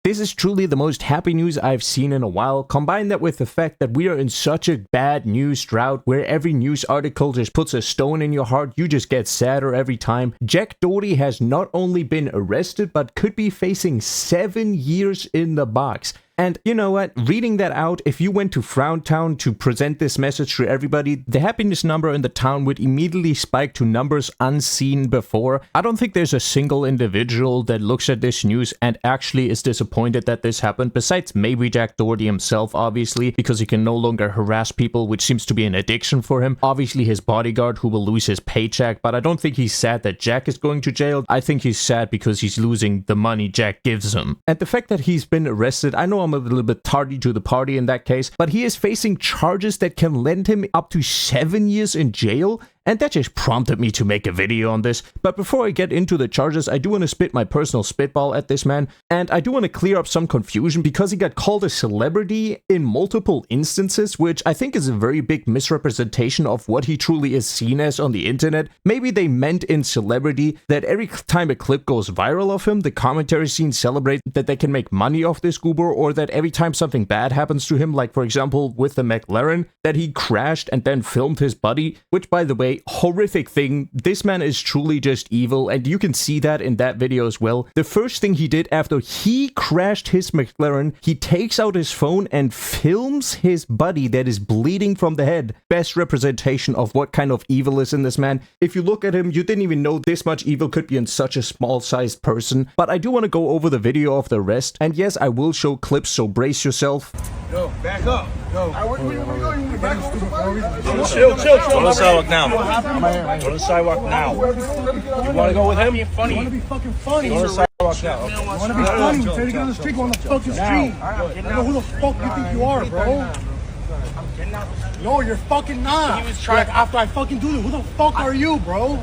This is truly the most happy news I've seen in a while. Combine that with the fact that we are in such a bad news drought where every news article just puts a stone in your heart, you just get sadder every time. Jack Doherty has not only been arrested but could be facing 7 years in the box. And you know what? Reading that out, if you went to Frowntown to present this message to everybody, the happiness number in the town would immediately spike to numbers unseen before. I don't think there's a single individual that looks at this news and actually is disappointed that this happened, besides maybe Jack Doherty himself, obviously, because he can no longer harass people, which seems to be an addiction for him. Obviously his bodyguard, who will lose his paycheck, but I don't think he's sad that Jack is going to jail. I think he's sad because he's losing the money Jack gives him. And the fact that he's been arrested, I know I'm a little bit tardy to the party in that case, but he is facing charges that can land him up to 7 years in jail. And that just prompted me to make a video on this. But before I get into the charges, I do want to spit my personal spitball at this man. And I do want to clear up some confusion because he got called a celebrity in multiple instances, which I think is a very big misrepresentation of what he truly is seen as on the internet. Maybe they meant in celebrity that every time a clip goes viral of him, the commentary scene celebrates that they can make money off this goober, or that every time something bad happens to him, like for example with the McLaren, that he crashed and then filmed his buddy, which by the way, horrific thing. This man is truly just evil, and you can see that in that video as well. The first thing he did after he crashed his McLaren, he takes out his phone and films his buddy that is bleeding from the head. Best representation of what kind of evil is in this man. If you look at him, you didn't even know this much evil could be in such a small-sized person. But I do want to go over the video of the arrest, and yes, I will show clips, so brace yourself. Yo, back up. Yo, chill. Go to the sidewalk now. Go to the sidewalk now. You want to go with him? I want to be fucking funny. Go to the sidewalk now. You want to be funny? You try to get on the street, go on the fucking street. I don't know who the fuck you think you are, bro. No, you're fucking not. He was trying. Like, after I fucking do this, who the fuck are you, bro?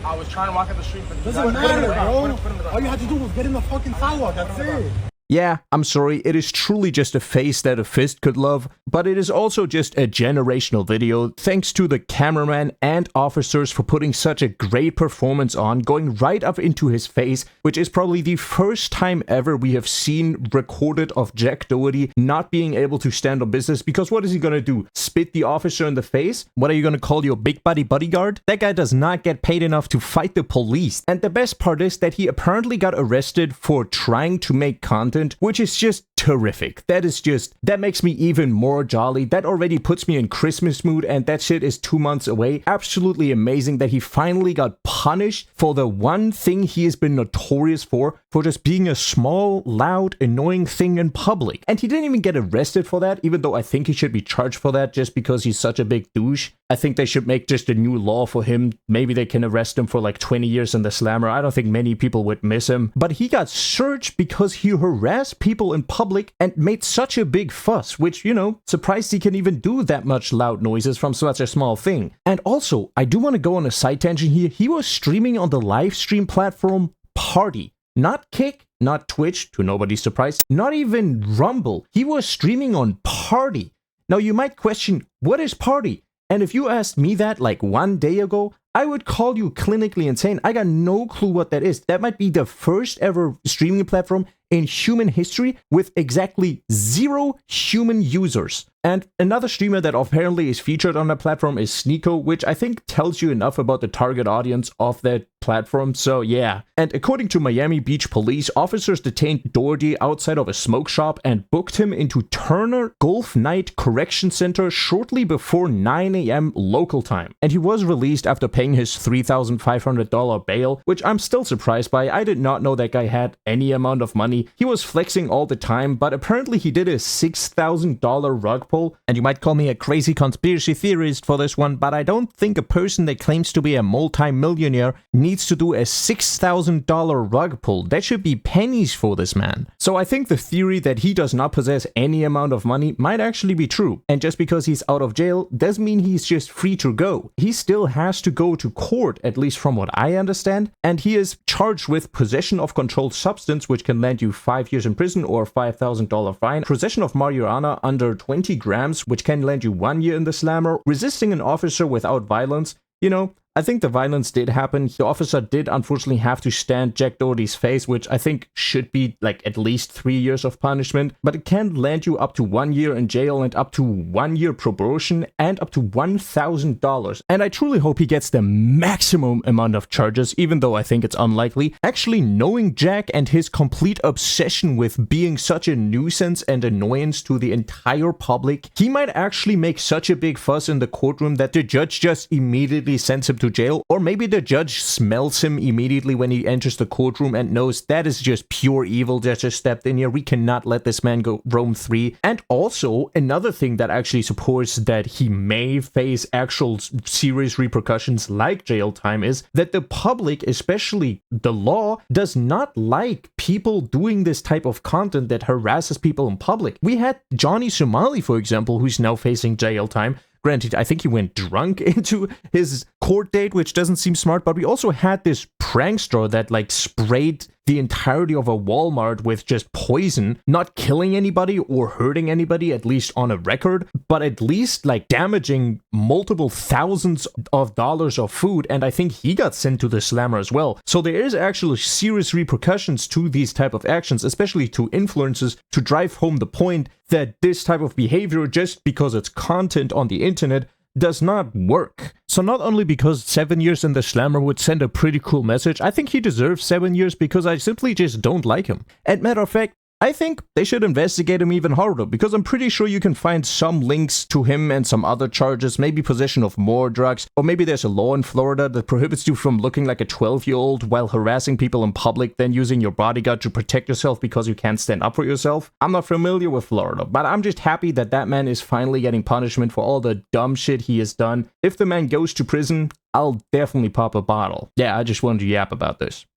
I was trying to walk up the street, but Doesn't matter, bro. All you had to do was get in the fucking sidewalk. That's it. Yeah, I'm sorry, it is truly just a face that a fist could love, but it is also just a generational video. Thanks to the cameraman and officers for putting such a great performance on, going right up into his face, which is probably the first time ever we have seen recorded of Jack Doherty not being able to stand on business, because what is he gonna do? Spit the officer in the face? What are you gonna call your big buddy bodyguard? That guy does not get paid enough to fight the police. And the best part is that he apparently got arrested for trying to make content, which is just terrific. That makes me even more jolly. That already puts me in Christmas mood, and that shit is 2 months away. Absolutely amazing that he finally got punished for the one thing he has been notorious for just being a small, loud, annoying thing in public. And he didn't even get arrested for that, even though I think he should be charged for that just because he's such a big douche. I think they should make just a new law for him. Maybe they can arrest him for like 20 years in the slammer. I don't think many people would miss him. But he got searched because he harassed people in public and made such a big fuss, which, you know, surprised he can even do that much loud noises from such a small thing. And also, I do want to go on a side tangent here. He was streaming on the live stream platform Party. Not Kick, not Twitch, to nobody's surprise, not even Rumble. He was streaming on Party. Now you might question, what is Party? And if you asked me that like 1 day ago, I would call you clinically insane. I got no clue what that is. That might be the first ever streaming platform in human history with exactly 0 human users. And another streamer that apparently is featured on the platform is Sneeko, which I think tells you enough about the target audience of that platform, so yeah. And according to Miami Beach police, officers detained Doherty outside of a smoke shop and booked him into Turner Gulf Night Correction Center shortly before 9 a.m. local time. And he was released after paying his $3,500 bail, which I'm still surprised by. I did not know that guy had any amount of money. He was flexing all the time, but apparently he did a $6,000 rug pull. And you might call me a crazy conspiracy theorist for this one, but I don't think a person that claims to be a multi-millionaire needs to do a $6,000 rug pull. That should be pennies for this man. So I think the theory that he does not possess any amount of money might actually be true. And just because he's out of jail doesn't mean he's just free to go. He still has to go to court, at least from what I understand. And he is charged with possession of controlled substance, which can land you 5 years in prison or $5,000 fine. Possession of marijuana under 20 grams, which can land you 1 year in the slammer. Resisting an officer without violence. You know, I think the violence did happen. The officer did unfortunately have to stand Jack Doherty's face, which I think should be like at least 3 years of punishment, but it can land you up to 1 year in jail and up to 1 year probation and up to $1,000. And I truly hope he gets the maximum amount of charges, even though I think it's unlikely. Actually, knowing Jack and his complete obsession with being such a nuisance and annoyance to the entire public, he might actually make such a big fuss in the courtroom that the judge just immediately sends him to jail, or maybe the judge smells him immediately when he enters the courtroom and knows that is just pure evil that just stepped in here. We cannot let this man go roam free. And also, another thing that actually supports that he may face actual serious repercussions like jail time is that the public, especially the law, does not like people doing this type of content that harasses people in public. We had Johnny Somali, for example, who's now facing jail time. Granted, I think he went drunk into his court date, which doesn't seem smart, but we also had this prankster that like sprayed the entirety of a Walmart with just poison, not killing anybody or hurting anybody, at least on a record, but at least like damaging multiple thousands of dollars of food, and I think he got sent to the slammer as well. So there is actually serious repercussions to these type of actions, especially to influencers, to drive home the point that this type of behavior, just because it's content on the internet, does not work. So not only because 7 years in the slammer would send a pretty cool message, I think he deserves 7 years because I simply just don't like him. And matter of fact, I think they should investigate him even harder, because I'm pretty sure you can find some links to him and some other charges, maybe possession of more drugs, or maybe there's a law in Florida that prohibits you from looking like a 12-year-old while harassing people in public, then using your bodyguard to protect yourself because you can't stand up for yourself. I'm not familiar with Florida, but I'm just happy that that man is finally getting punishment for all the dumb shit he has done. If the man goes to prison, I'll definitely pop a bottle. Yeah, I just wanted to yap about this.